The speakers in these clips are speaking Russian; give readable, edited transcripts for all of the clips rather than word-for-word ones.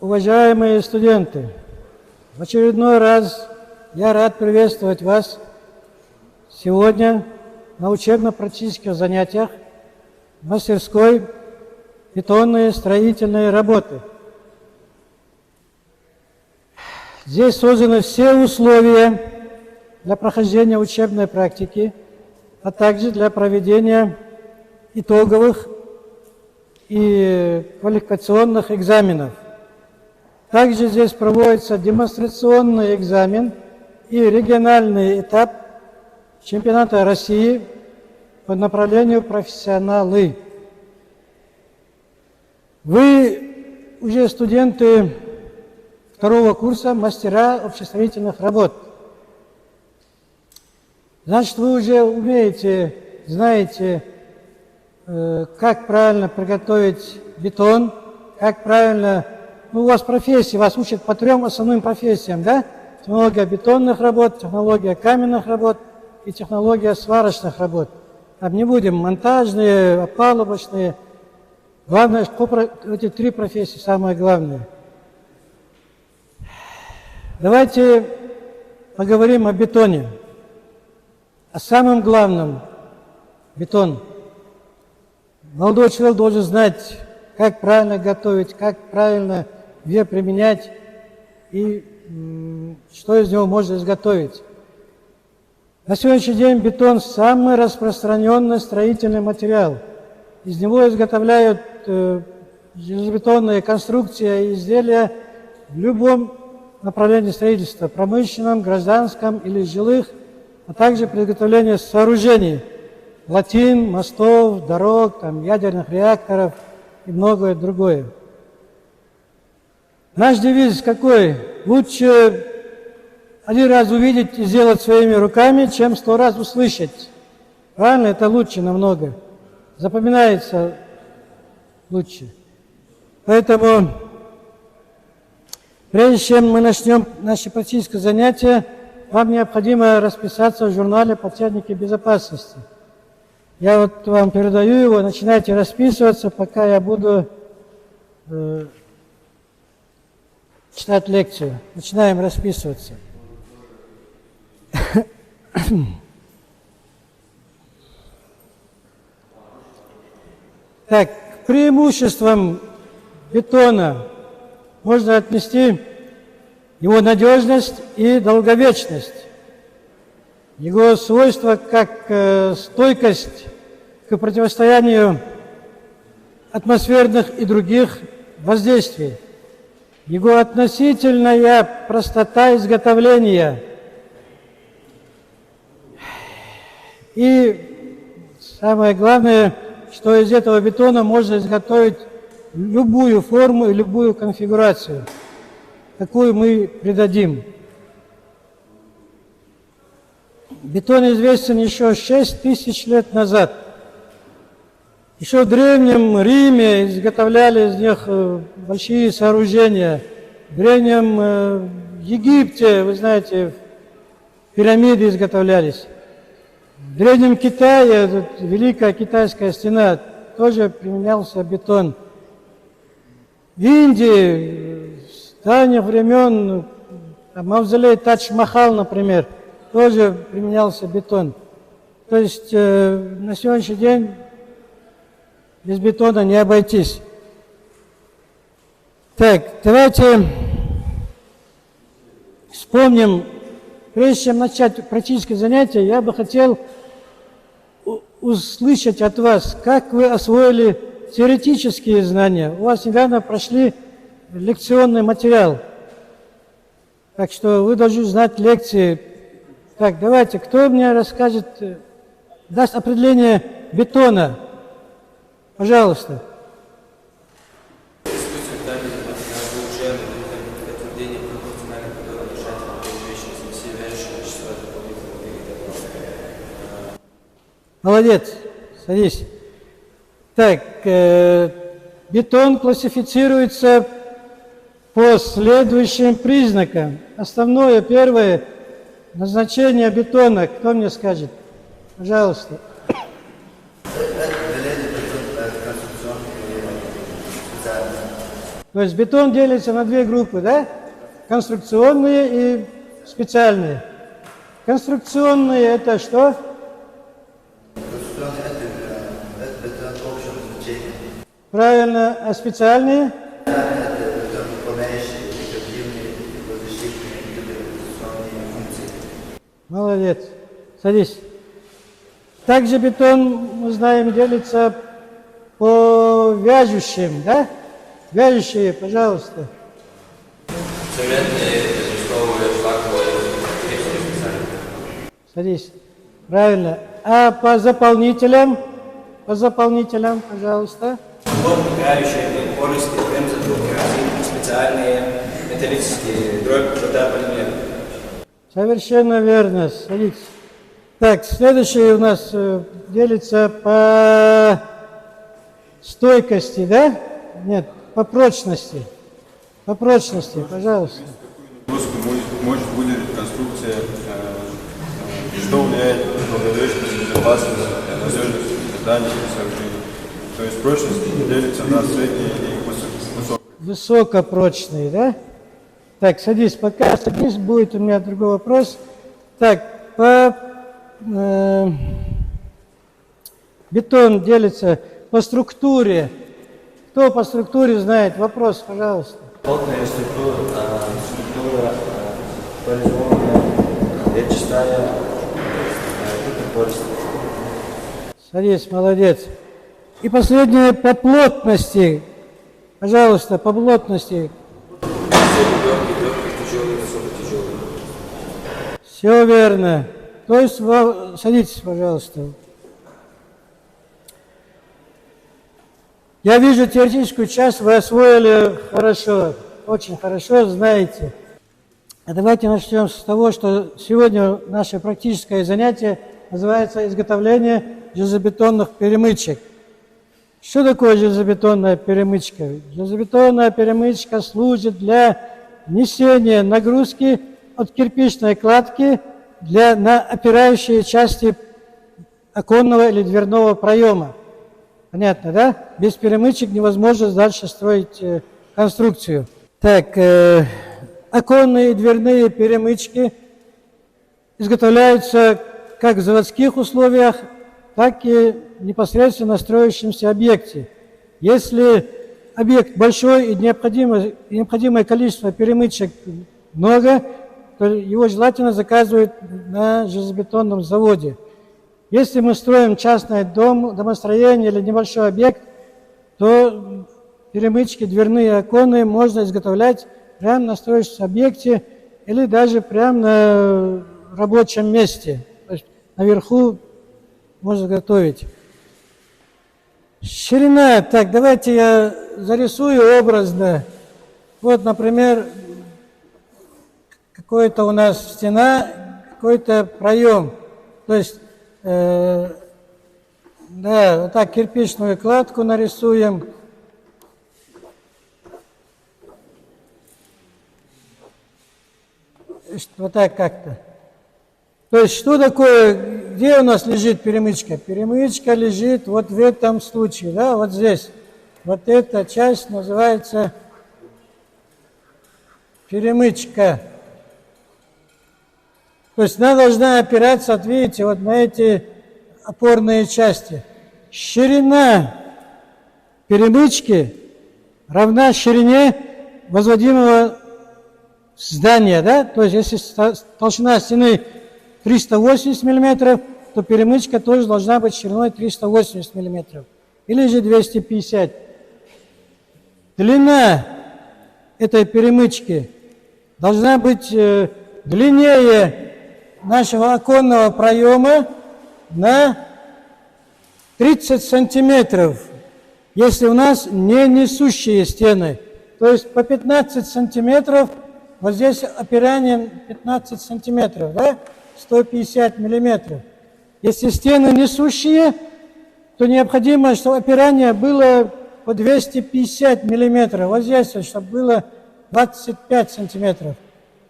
Уважаемые студенты, в очередной раз я рад приветствовать вас сегодня на учебно-практических занятиях мастерской бетонные строительные работы. Здесь созданы все условия для прохождения учебной практики, а также для проведения итоговых и квалификационных экзаменов. Также здесь проводится демонстрационный экзамен и региональный этап чемпионата России по направлению профессионалы. Вы уже студенты второго курса мастера общестроительных работ. Значит, вы уже умеете, знаете, как правильно приготовить бетон, как правильно... у вас профессии, вас учат по 3 основным профессиям, да? Технология бетонных работ, технология каменных работ и технология сварочных работ. Там не будем монтажные, опалубочные. Главное, эти 3 профессии самое главное. Давайте поговорим о бетоне. О самом главном – бетон. Молодой человек должен знать, как правильно готовить, как правильно ее применять и что из него можно изготовить. На сегодняшний день бетон – самый распространенный строительный материал. Из него изготовляют железобетонные конструкции и изделия в любом направлении строительства – промышленном, гражданском или жилых, а также при изготовлении сооружений – плотин, мостов, дорог, ядерных реакторов и многое другое. Наш девиз какой? Лучше 1 раз увидеть и сделать своими руками, чем 100 раз услышать. Правильно? Это лучше намного. Запоминается лучше. Поэтому, прежде чем мы начнем наше практическое занятие, вам необходимо расписаться в журнале по технике безопасности. Я вот вам передаю его, начинайте расписываться, пока я буду читать лекцию. Начинаем расписываться. Так, к преимуществам бетона можно отнести его надежность и долговечность, его свойства как стойкость к противостоянию атмосферных и других воздействий, его относительная простота изготовления и самое главное, что из этого бетона можно изготовить любую форму и любую конфигурацию, какую мы придадим. Бетон известен еще 6000 лет назад. Еще в Древнем Риме изготовляли из них большие сооружения. В Древнем Египте, вы знаете, пирамиды изготовлялись. В Древнем Китае, Великая Китайская стена, тоже применялся бетон. В Индии с давних времен мавзолей Тадж-Махал, например, тоже применялся бетон. То есть на сегодняшний день без бетона не обойтись. Так, давайте вспомним, прежде чем начать практическое занятие, я бы хотел услышать от вас, как вы освоили теоретические знания. У вас недавно прошли лекционный материал, так что вы должны знать лекции. Так, давайте, кто мне расскажет, даст определение бетона? Пожалуйста. Молодец, садись. Так, бетон классифицируется по следующим признакам. Основное, первое, назначение бетона. Кто мне скажет? Пожалуйста. То есть бетон делится на две группы, да? Конструкционные и специальные. Конструкционные это что? Конструкционные это бетон общего назначения. Правильно. А специальные? Это бетон, выполняющий декоративные, защитные и конструкционные функции. Молодец. Садись. Также бетон, мы знаем, делится по вяжущим, да? Вяжущие, пожалуйста. Цементные, известковые, шлаковые, гипсовые специальные. Садись. Правильно. А по заполнителям? По заполнителям, пожалуйста. Играющие, пористые, бензодруг, специальные, металлические, дробь, вода, полимер. Совершенно верно. Садитесь. Так, следующее у нас делится по стойкости, да? Нет, по прочности. По прочности, пожалуйста. Нагрузку может выделить конструкция, что влияет на долговечность, безопасность, надежность зданий и сооружений. То есть прочность делится на средние и высокие. Высокопрочные, да? Так, садись, пока садись, будет у меня другой вопрос. Так, бетон делится по структуре. Кто по структуре знает? Вопрос, пожалуйста. Плотная структура полизованная, ветчатая, пористая. Садись, молодец. И последнее по плотности. Пожалуйста, по плотности. Легкий, тяжелый, особо тяжелый. Все верно. То есть, садитесь, пожалуйста. Я вижу, теоретическую часть вы освоили хорошо, очень хорошо, знаете. А давайте начнем с того, что сегодня наше практическое занятие называется изготовление железобетонных перемычек. Что такое железобетонная перемычка? Железобетонная перемычка служит для несения нагрузки от кирпичной кладки на опирающие части оконного или дверного проема. Понятно, да? Без перемычек невозможно дальше строить конструкцию. Так, оконные и дверные перемычки изготовляются как в заводских условиях, так и непосредственно на строящемся объекте. Если объект большой и необходимое количество перемычек много, то его желательно заказывать на железобетонном заводе. Если мы строим частный дом, домостроение или небольшой объект, то перемычки дверные оконные можно изготовлять прямо на строящемся объекте или даже прямо на рабочем месте. То есть наверху можно готовить. Ширина. Так, давайте я зарисую образно. Вот, например, какой-то у нас стена, какой-то проем. То есть, да, вот так кирпичную кладку нарисуем. Вот так как-то. То есть, что такое, где у нас лежит перемычка? Перемычка лежит вот в этом случае, да, вот здесь. Вот эта часть называется перемычка. То есть она должна опираться, вот видите, вот на эти опорные части. Ширина перемычки равна ширине возводимого здания, да? То есть если толщина стены 380 мм, то перемычка тоже должна быть шириной 380 мм. Или же 250. Длина этой перемычки должна быть длиннее нашего оконного проема на 30 сантиметров, если у нас не несущие стены. То есть по 15 сантиметров, вот здесь опирание 15 сантиметров, да? 150 миллиметров. Если стены несущие, то необходимо, чтобы опирание было по 250 миллиметров. Вот здесь, чтобы было 25 сантиметров.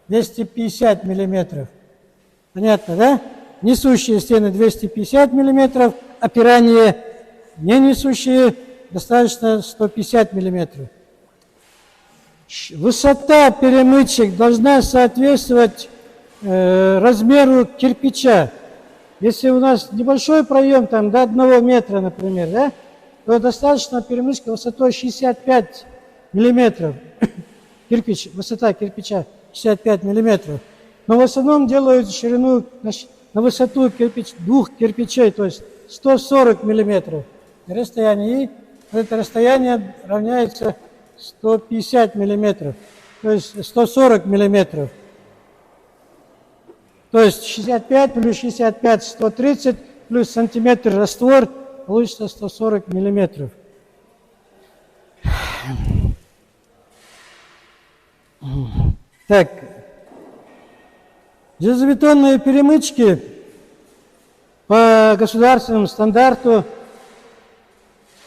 250 миллиметров. Понятно, да? Несущие стены 250 миллиметров, опирание не несущие достаточно 150 миллиметров. Высота перемычек должна соответствовать размеру кирпича. Если у нас небольшой проем, там до 1 метра, например, да, то достаточно перемычка высотой 65 миллиметров. Кирпич, высота кирпича 65 миллиметров. Но в основном делают ширину на высоту двух кирпичей, то есть 140 миллиметров. Расстояние, и это расстояние равняется 150 миллиметров, то есть 140 миллиметров. То есть 65 плюс 65, 130, плюс сантиметр раствор, получится 140 миллиметров. Так, железобетонные перемычки по государственному стандарту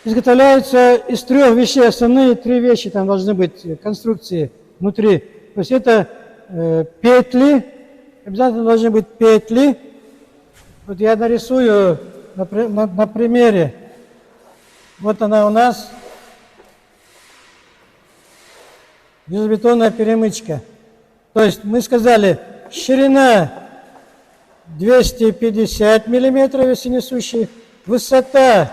изготовляются из 3 вещей. Основные 3 вещи там должны быть, конструкции внутри. То есть это петли, обязательно должны быть петли. Вот я нарисую на примере. Вот она у нас, железобетонная перемычка. То есть мы сказали, ширина 250 миллиметров, если несущий, высота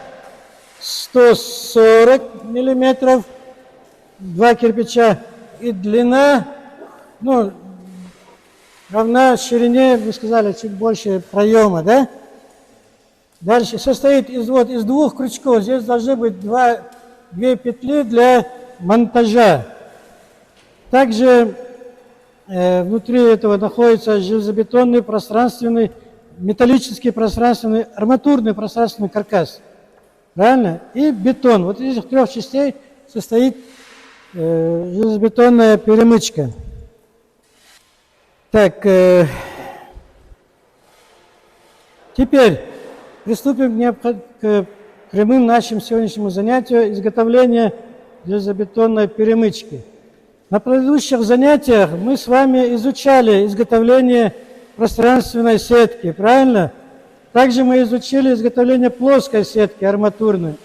140 миллиметров, 2 кирпича, и длина, ну, равна ширине, вы сказали, чуть больше проема, да? Дальше состоит из 2 крючков. Здесь должны быть 2 петли для монтажа. Также внутри этого находится железобетонный пространственный, металлический пространственный, арматурный пространственный каркас. Правильно? И бетон. Вот из этих 3 частей состоит железобетонная перемычка. Так, теперь приступим к прямым нашим сегодняшнему занятию изготовления железобетонной перемычки. На предыдущих занятиях мы с вами изучали изготовление пространственной сетки, правильно? Также мы изучили изготовление плоской сетки арматурной.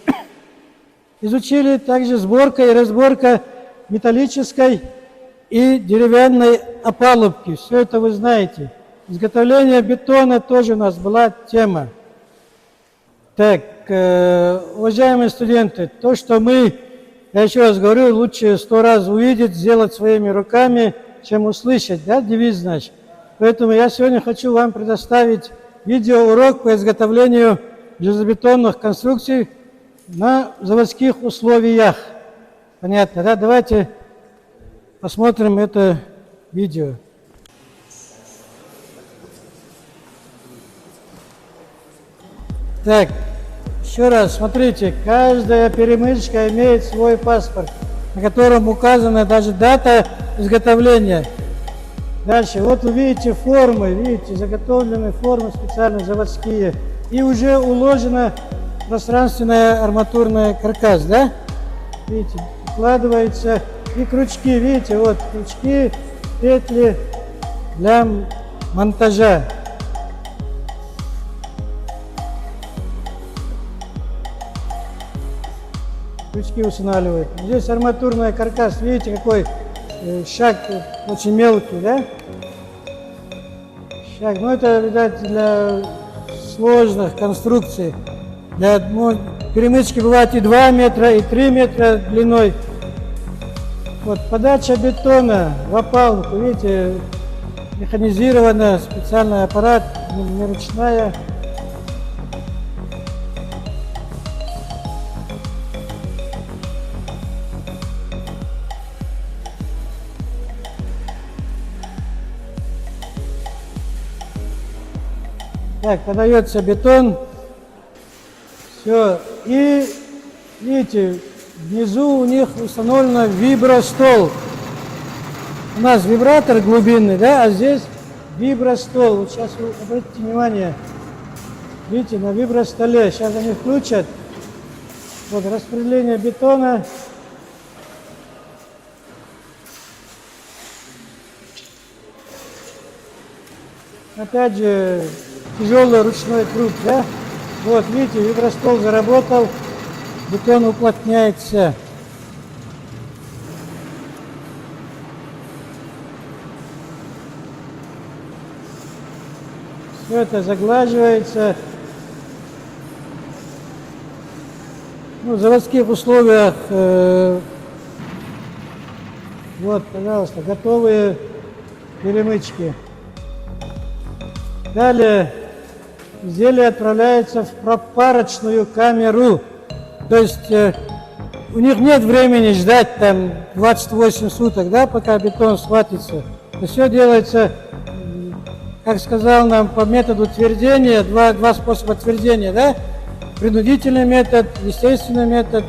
Изучили также сборка и разборка металлической и деревянной опалубки. Все это вы знаете. Изготовление бетона тоже у нас была тема. Так, уважаемые студенты, то, что мы, я еще раз говорю, лучше 100 раз увидеть, сделать своими руками, чем услышать, да, девиз наш. Поэтому я сегодня хочу вам предоставить видеоурок по изготовлению железобетонных конструкций на заводских условиях. Понятно, да? Давайте посмотрим это видео. Так, еще раз, смотрите, каждая перемычка имеет свой паспорт, на котором указана даже дата изготовления. Дальше, вот вы видите формы, видите, заготовленные формы специально заводские, и уже уложена пространственная арматурная каркас, да? Видите, укладывается, и крючки, видите, вот крючки, петли для монтажа. Крючки устанавливают. Здесь арматурная каркас, видите, какой шаг очень мелкий, да? Шаг, ну это, видать, для сложных конструкций. Для перемычки бывает и 2 метра, и 3 метра длиной. Вот подача бетона в опалубку, видите, механизированная, специальный аппарат, не ручная. Так, подается бетон, все, и видите, внизу у них установлен вибростол. У нас вибратор глубинный, да, а здесь вибростол. Вот сейчас вы обратите внимание, видите, на вибростоле, сейчас они включат, вот распределение бетона. Опять же, тяжелый ручной труд, да? Вот, видите, вибростол заработал, бетон уплотняется. Все это заглаживается. Ну, в заводских условиях, вот, пожалуйста, готовые перемычки. Далее изделие отправляется в пропарочную камеру. То есть у них нет времени ждать там 28 суток, да, пока бетон схватится. Все делается, как сказал нам, по методу твердения, два способа твердения, да? Принудительный метод, естественный метод.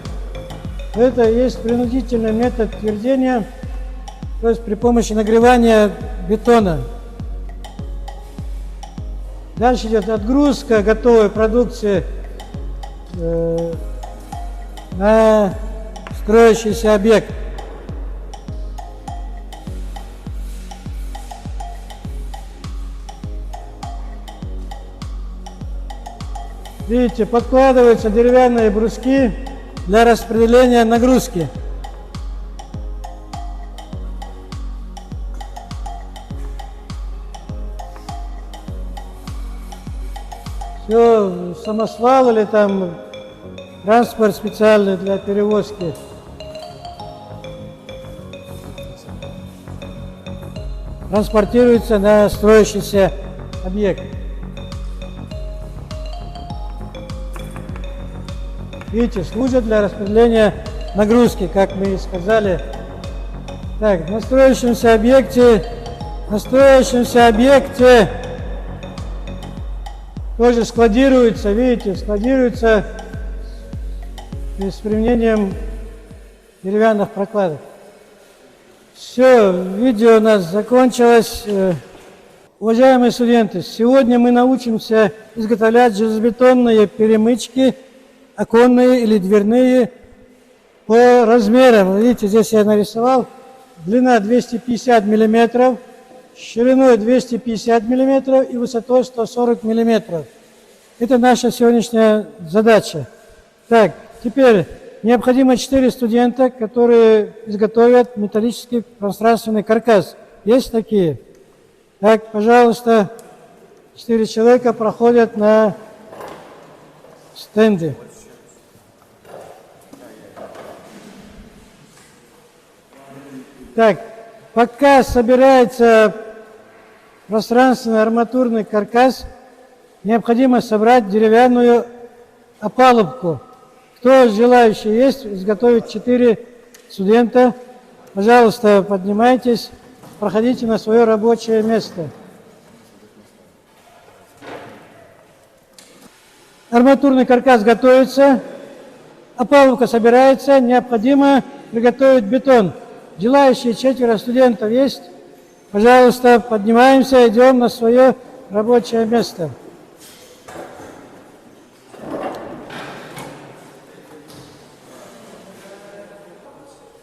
Это есть принудительный метод твердения, то есть при помощи нагревания бетона. Дальше идет отгрузка готовой продукции на строящийся объект. Видите, подкладываются деревянные бруски для распределения нагрузки. Все, самосвал или там транспорт специальный для перевозки. Транспортируется на строящийся объект. Видите, служат для распределения нагрузки, как мы и сказали. Так, на строящемся объекте тоже складируется, видите, складируется с применением деревянных прокладок. Все, видео у нас закончилось. Уважаемые студенты, сегодня мы научимся изготовлять железобетонные перемычки, оконные или дверные, по размерам. Видите, здесь я нарисовал. Длина 250 мм, шириной 250 мм и высотой 140 мм. Это наша сегодняшняя задача. Так, теперь необходимо 4 студента, которые изготовят металлический пространственный каркас. Есть такие? Так, пожалуйста, 4 человека проходят на стенды. Так, пока собирается пространственный арматурный каркас, необходимо собрать деревянную опалубку. Кто желающий есть изготовить 4 студента, пожалуйста, поднимайтесь, проходите на свое рабочее место. Арматурный каркас готовится, опалубка собирается, необходимо приготовить бетон. Желающие 4 студентов есть? Пожалуйста, поднимаемся, идем на свое рабочее место.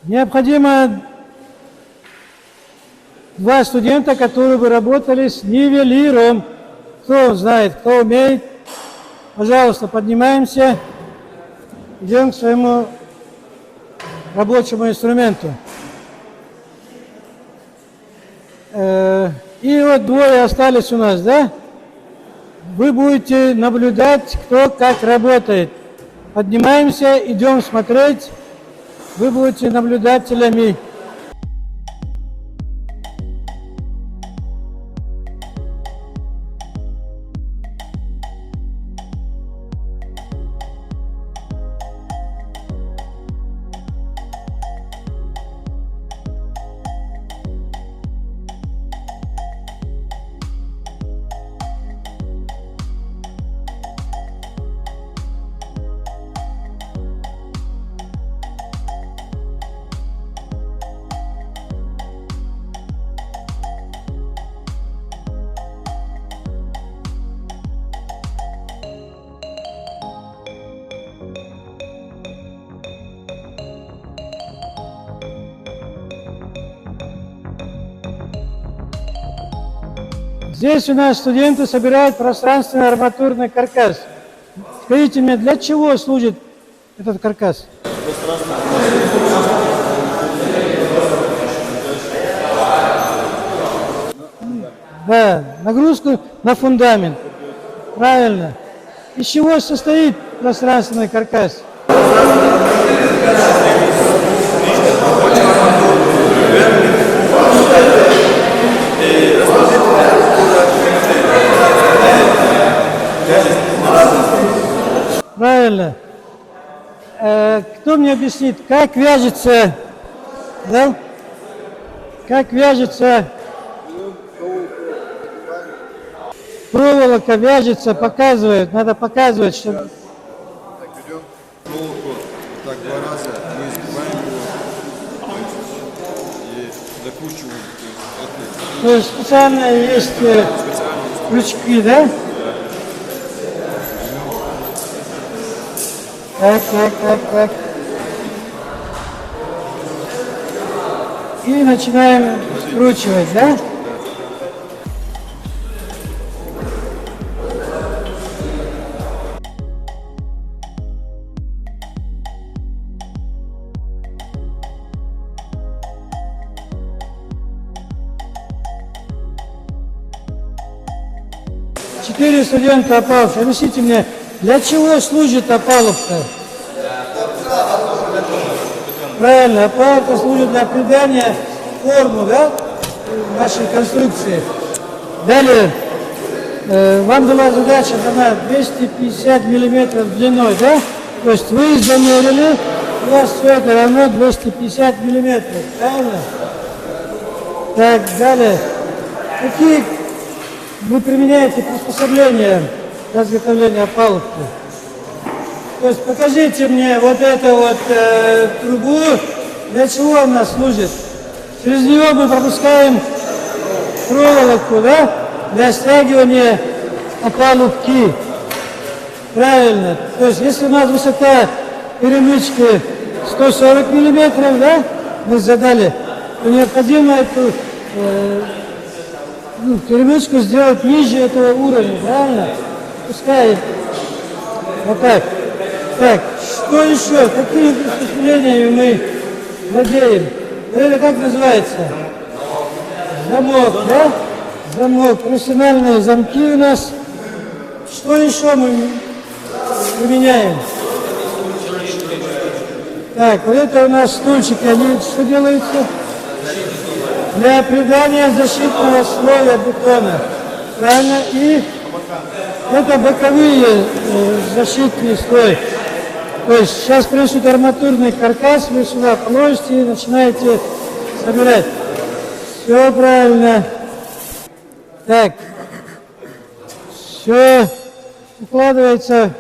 Необходимо 2 студента, которые бы работали с нивелиром. Кто знает, кто умеет, пожалуйста, поднимаемся, идем к своему рабочему инструменту. И вот 2 остались у нас, да? Вы будете наблюдать, кто как работает. Поднимаемся, идем смотреть. Вы будете наблюдателями. Здесь у нас студенты собирают пространственный арматурный каркас. Скажите мне, для чего служит этот каркас? Да, нагрузку на фундамент. Правильно. Из чего состоит пространственный каркас? Правильно. Кто мне объяснит, как вяжется, да? Как вяжется проволока, вяжется, показывает, надо показывать, что... Так, берем проволоку, так 2 раза, мы изгибаем его и закручиваем. То есть специально есть крючки, да? Так. И начинаем скручивать, да? Четыре студента опалубки. Объясните мне, для чего служит опалубка? Правильно, опалубка служит для придания формы, да, нашей конструкции. Далее, вам была задача дана 250 миллиметров длиной, да? То есть вы замерили, у вас все это равно 250 миллиметров, правильно? Так, далее. Какие вы применяете приспособления для изготовления опалубки? То есть покажите мне вот эту вот трубу, для чего она служит. Через нее мы пропускаем проволоку, да, для стягивания опалубки. Правильно. То есть если у нас высота перемычки 140 миллиметров, да, мы задали, то необходимо эту перемычку сделать ниже этого уровня, правильно? Пускай вот так. Так, что еще? Какими приспособлениями мы владеем? Это как называется? Замок, да? Замок. Профессиональные замки у нас. Что еще мы применяем? Так, вот это у нас стульчики. Они что делаются? Для придания защитного слоя бетона. Правильно? И это боковые защитные слои. То есть сейчас пришит арматурный каркас, вы сюда положите и начинаете собирать. Все правильно. Так. Все укладывается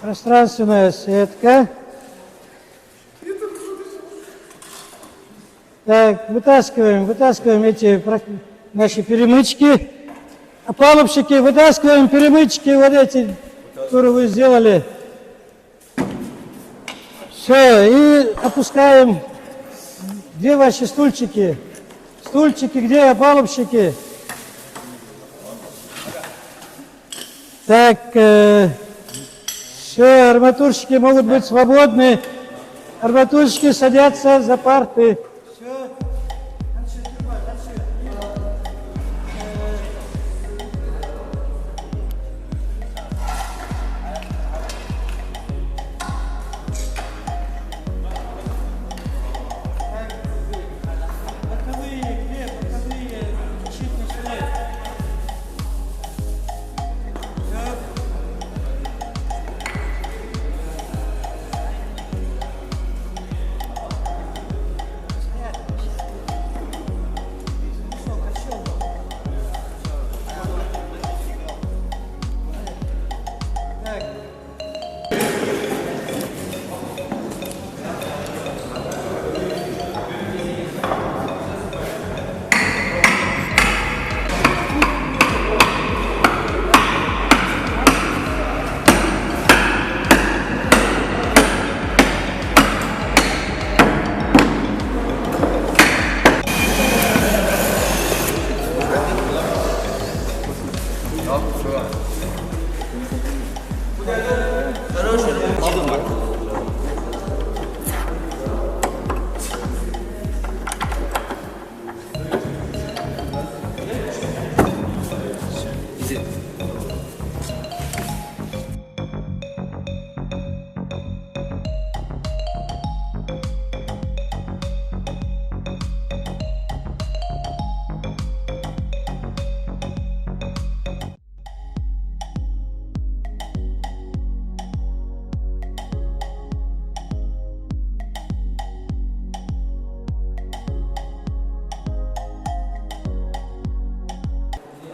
пространственная сетка. Так, вытаскиваем эти наши перемычки. Опалубщики, вытаскиваем перемычки вот эти, которые вы сделали. Все, и опускаем. Где ваши стульчики? Стульчики, где опалубщики? Так, все, арматурщики могут быть свободны. Арматурщики садятся за парты.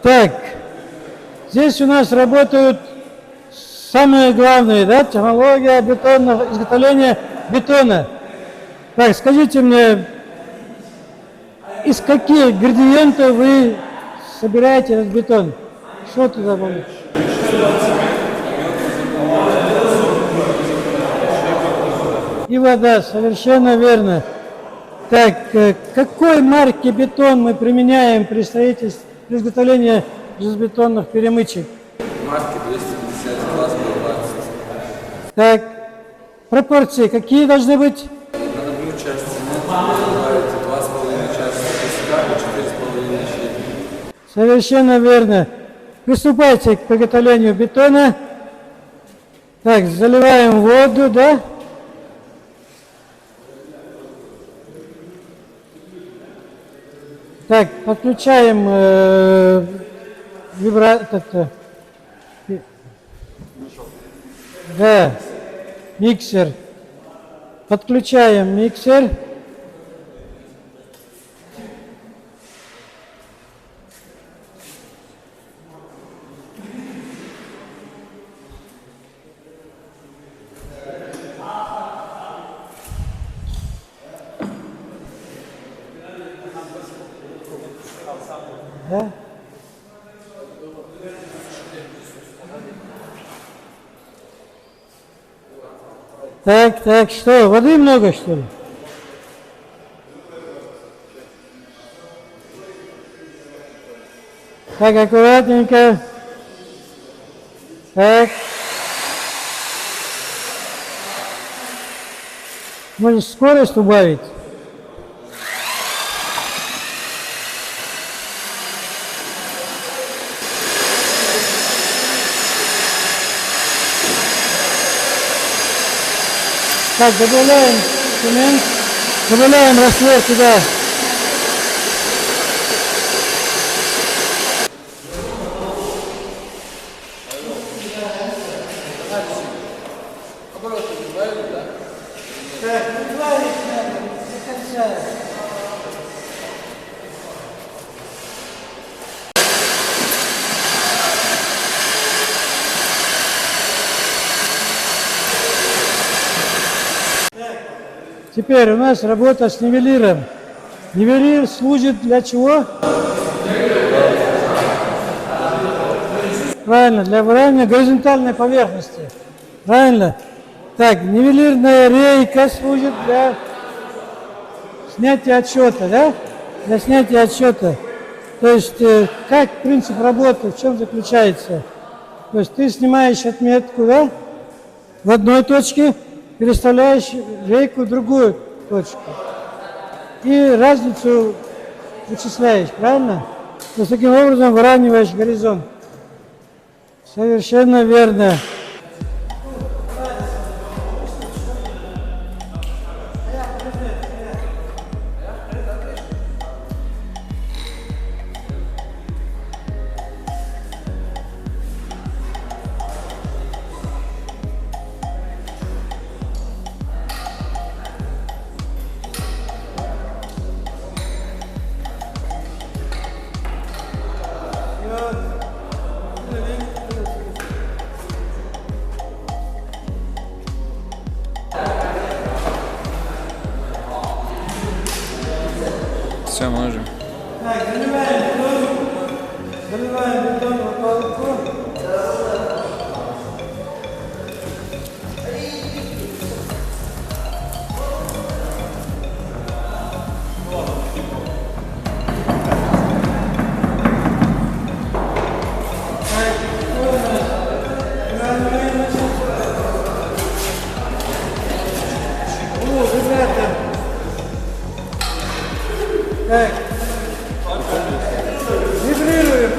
Так, здесь у нас работают самые главные, да, технология бетонного, изготовления бетона. Так, скажите мне, из каких градиентов вы собираете этот бетон? Что туда будет? И вода, совершенно верно. Так, какой марки бетон мы применяем при строительстве, при изготовлении железобетонных перемычек? Марки 250, 20. Так, пропорции какие должны быть? На одну часть добавите 2,5 части песка и 4,5 щепки. Совершенно верно. Приступайте к приготовлению бетона. Так, заливаем воду, да? Так, подключаем да, миксер. Подключаем миксер. Да? Так, что, воды много, что ли? Так, аккуратненько. Так. Может, скорость убавить? Так, добавляем цемент, добавляем раствор туда. Так, добавить надо до конца. Теперь у нас работа с нивелиром. Нивелир служит для чего? Правильно, для выравнивания горизонтальной поверхности. Правильно? Так, нивелирная рейка служит для снятия отсчета, да? Для снятия отсчета. То есть, как принцип работы, в чем заключается? То есть, ты снимаешь отметку, да? В одной точке, переставляешь рейку в другую точку. И разницу вычисляешь, правильно? То есть таким образом выравниваешь горизонт. Совершенно верно. Все, можем. Так, заливаем бетон в палку. Так. Вибрируем.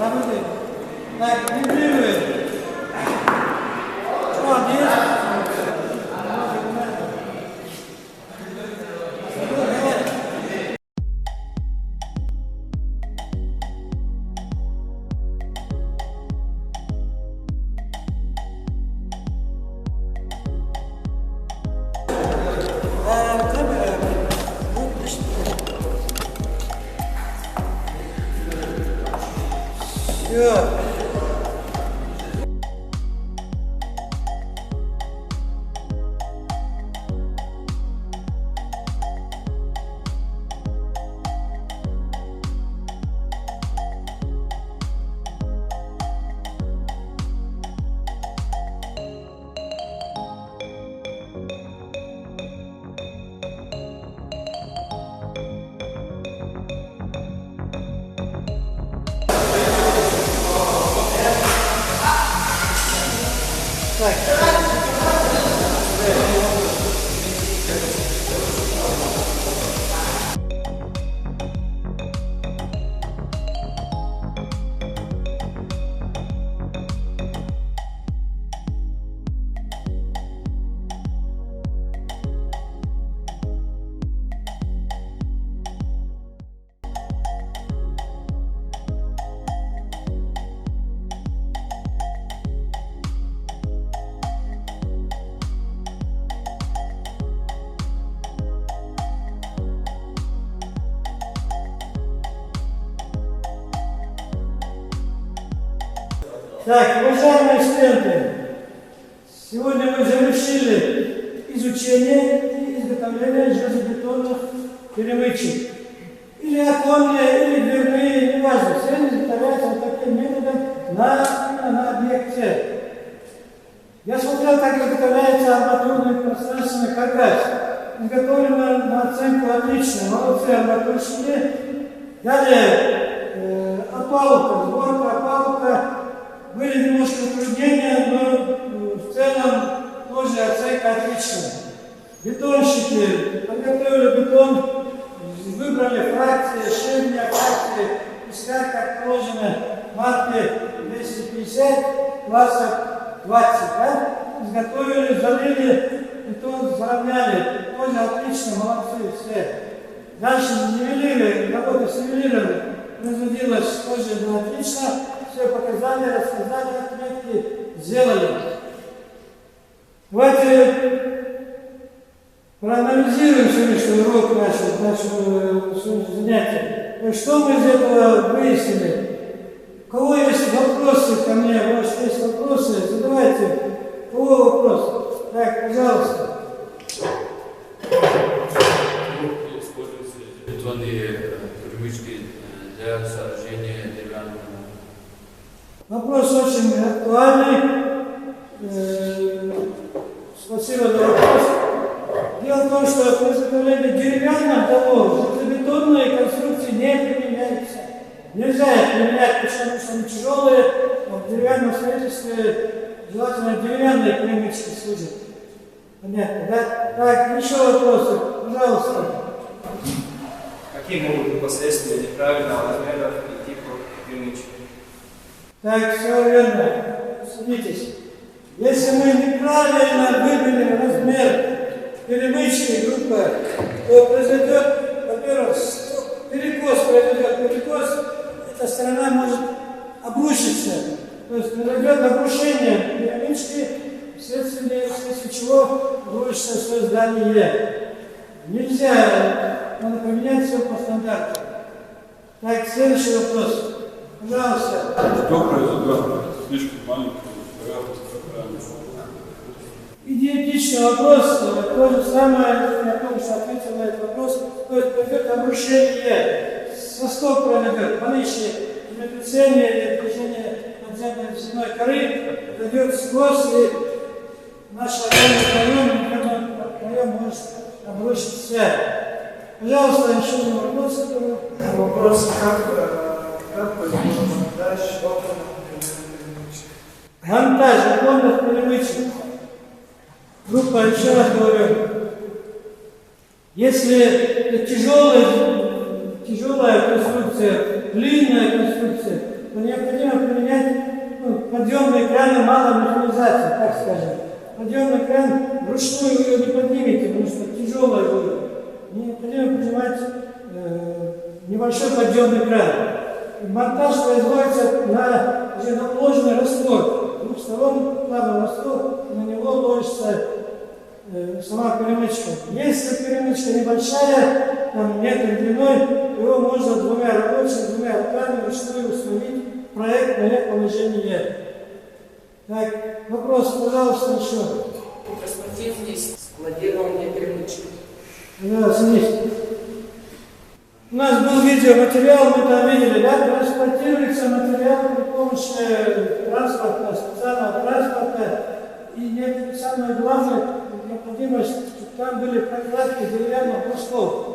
Добрый день. Так, вибрирует. Молодец. Все. Так, уважаемые студенты, сегодня мы завершили изучение и изготовление железобетонных перемычек. Или оконные, или дверные, неважно, все они изготовляются вот таким методом именно на объекте. Я смотрел, как изготовляется арматурный пространственный каркас. Изготовлено на оценку отлично. Молодцы арматурщики. Далее опалубка, сборка опалубка. Были немножко затруднения, но в целом тоже оценка отличная. Бетонщики подготовили бетон, выбрали фракции, ширня фракции, песка, как положено, марки 250, класса 20. Да? Изготовили, залили, бетон заровняли. Тоже отлично, молодцы все. Дальше нивелиры, работа с нивелиром производилась тоже отлично. Все показали, рассказали, отметки сделали. Давайте проанализируем сегодняшний урок нашего занятия. То есть, что мы из этого выяснили? У кого есть вопросы ко мне? У вас есть вопросы? Задавайте. У кого вопрос? Так, пожалуйста. Используются бетонные перемычки для сооружения деревянного. Вопрос очень актуальный. Спасибо за вопрос. Дело в том, что при изготовлении деревянного дома железобетонные конструкции не применяются. Нельзя их применять, потому что они тяжелые, а в деревянном строительстве желательно деревянные перемычки служат. Понятно, да? Так, еще вопросы, пожалуйста. Какие могут быть последствия неправильного размера и типа перемычек? Так, все верно. Садитесь. Если мы неправильно выберем размер перемычки группы, то произойдет, во-первых, перекос произойдет. Эта сторона может обрушиться. То есть произойдет обрушение перемычки, вследствие чего обрушится все здание. Нельзя, надо поменять все по стандарту. Так, следующий вопрос. Пожалуйста. Что произойдет слишком маленькую поверхность программы? Идентичный вопрос, то же самое, я только что ответил на этот вопрос, то есть произойдет обрушение, состок произойдет, наличие землетрясения или движение подземной земной коры, произойдет скос, и наш район может обрушиться. Пожалуйста, еще один вопрос. Вопрос, как производится монтаж оконных перемычек? Монтаж оконных перемычек. Группа, еще раз говорю, если это тяжелая конструкция, длинная конструкция, то необходимо подъемные краны мало механизации, так скажем. Подъемный кран вручную вы его не поднимете, потому что тяжелое будет. Необходимо поднимать небольшой подъемный кран. И монтаж производится уже наложенный раствор. С двух сторон плавный раствор, и на него ложится сама перемычка. Если перемычка небольшая, там метр длиной, его можно двумя руками вручную установить проектное положение. Так, вопрос, пожалуйста, еще. Транспортирование, складирование перемычки. Да, смотрите. У нас был видеоматериал, мы там видели, да, транспортируется материал при помощи транспорта, специального транспорта. И самое главное, необходимость, чтобы там были прокладки деревянных брусков.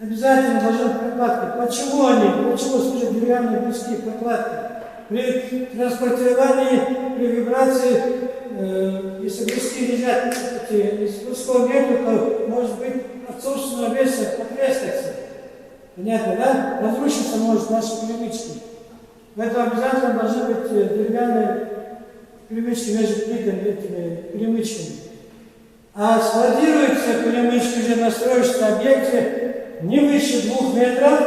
Обязательно должны быть прокладки. Почему они? Почему служат деревянные бруски, прокладки? При транспортировании, при вибрации, если бруски лежат, если брусков нету, то может быть от собственного веса потрескаться. Понятно, да? Разрушиться может наши перемычки. Поэтому обязательно должны быть деревянные перемычки между плитами, этими перемычками. А складируются перемычки уже на строящемся объекте не выше 2 метров.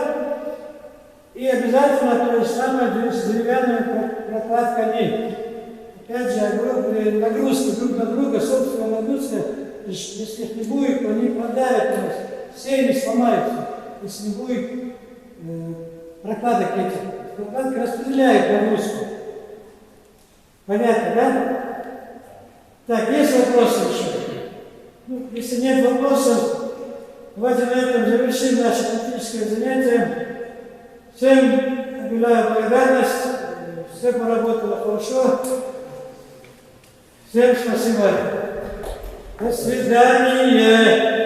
И обязательно то же самое с деревянными прокладками. Опять же, я говорю, при нагрузке друг на друга, собственная нагрузка, если их не будет, то они продавят нас, семьи сломаются, если не будет прокладок этих. Прокладка распределяет нагрузку. Понятно, да? Так, есть вопросы еще? Ну, если нет вопросов, давайте на этом завершим наше практическое занятие. Всем объявляю благодарность, все поработало хорошо. Всем спасибо. До свидания.